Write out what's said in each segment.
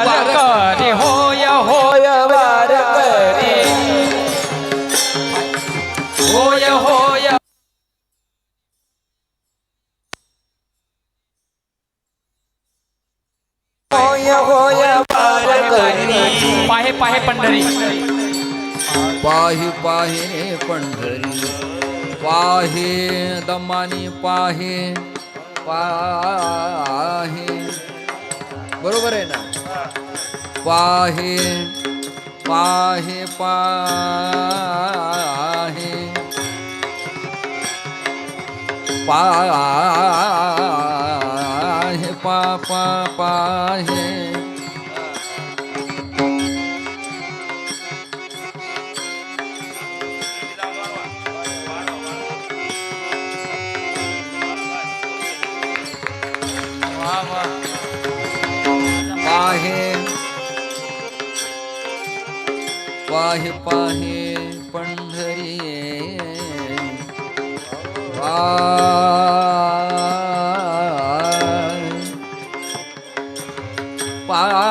करी होय होय वार करी होय होय होय होय वार करी पाहे पाहे पंढरी पाहि पाहि रे पंढरी पाहे दमानी पाहे पाहे बरोबर आहे ना पाहे पाहे पाहे पाहे पा पा पाहे पाहे पाहे पाहे पंढरी पाहे पाहे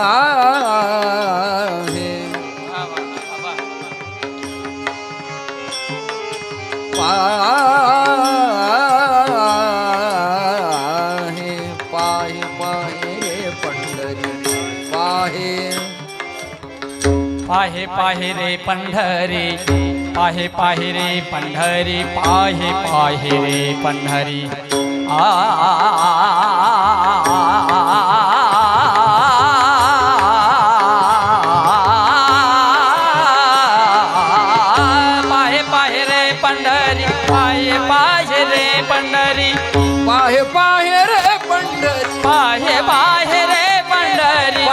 पाहे पाहे रे पंढरी पाहे पाहे पाहे रे पंढरी पाहे पाहे रे पंढरी पाहे पाहे रे पंढरी पाहे पाहे रे पंढरी पाहे पाहे रे पंढरी पाहे पाहे रे पंढरी पाहे पाहे रे पंढरी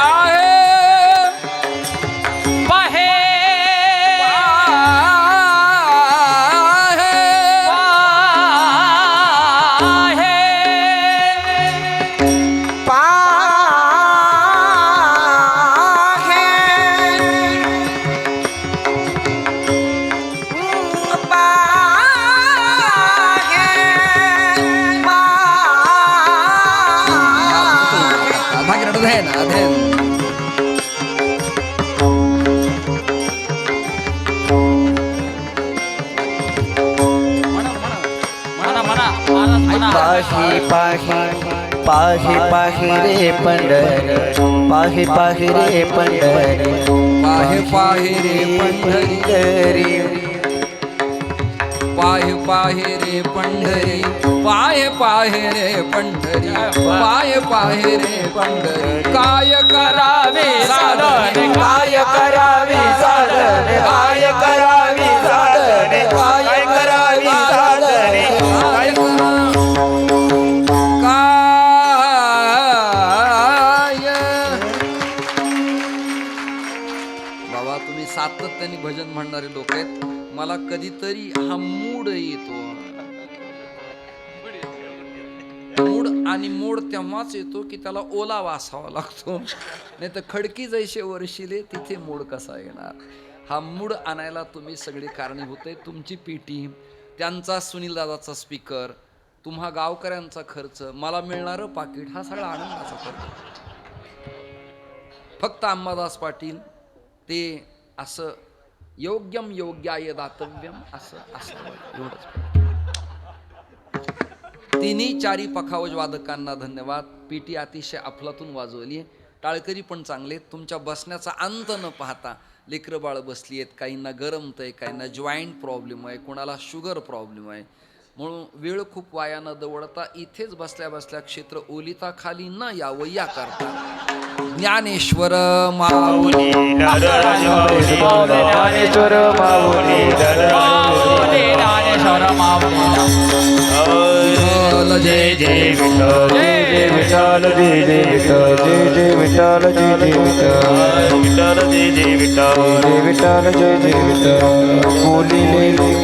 पाहे पाहे पाही पाही पाही पाही रे पंढरी पाही पाही रे पंढरी पाहे पाहे रे पंढरी पाहे पाहे रे पंढरी पाहे पाहे रे पंढरी पाहे पाहे रे पंढरी काय करावे साधन काय करावी साधन काय करावी साधन काय करावी साधन काय बाबा तुम्ही सातत्याने भजन म्हणणारे लोक आहेत मला कधीतरी हा मूड येतो मूड आणि मोड तेव्हाच येतो की त्याला ओला वासावा लागतो नाही तर खडकी जैसे वर्षिले तिथे मूड कसा येणार हा मूड आणायला तुम्ही सगळे कारणीभूत आहे तुमची पीटी त्यांचा सुनील दादाचा स्पीकर तुम्हा गावकऱ्यांचा खर्च मला मिळणारं पाकिट हा सगळा आनंदाचा खर्च फक्त अंबादास पाटील ते असं योग्यम योग्याय दातव्यम असं एवढंच तिन्ही चारी पखावज वादकांना धन्यवाद पीटी अतिशय अफलातून वाजवली टाळकरी पण चांगले तुमच्या बसण्याचा अंत न पाहता लेकरं बाळ बसली आहेत काहींना गरमतंय काहींना जॉईंट प्रॉब्लेम आहे कोणाला शुगर प्रॉब्लेम आहे म्हणून वेळ खूप वाया न दवडता इथेच बसल्या बसल्या क्षेत्र ओलिता खाली न यावं या करता ज्ञानेश्वर माऊली ज्ञानेश्वर माऊली ज्ञानेश्वर माऊली जय जय विठ्ठल जय जय विठ्ठल जय जय विठ्ठल जय जय विठ्ठल जय जय विठ्ठल जय जय विठ्ठल जय जय विठ्ठल जय जय विठ्ठल बोलिले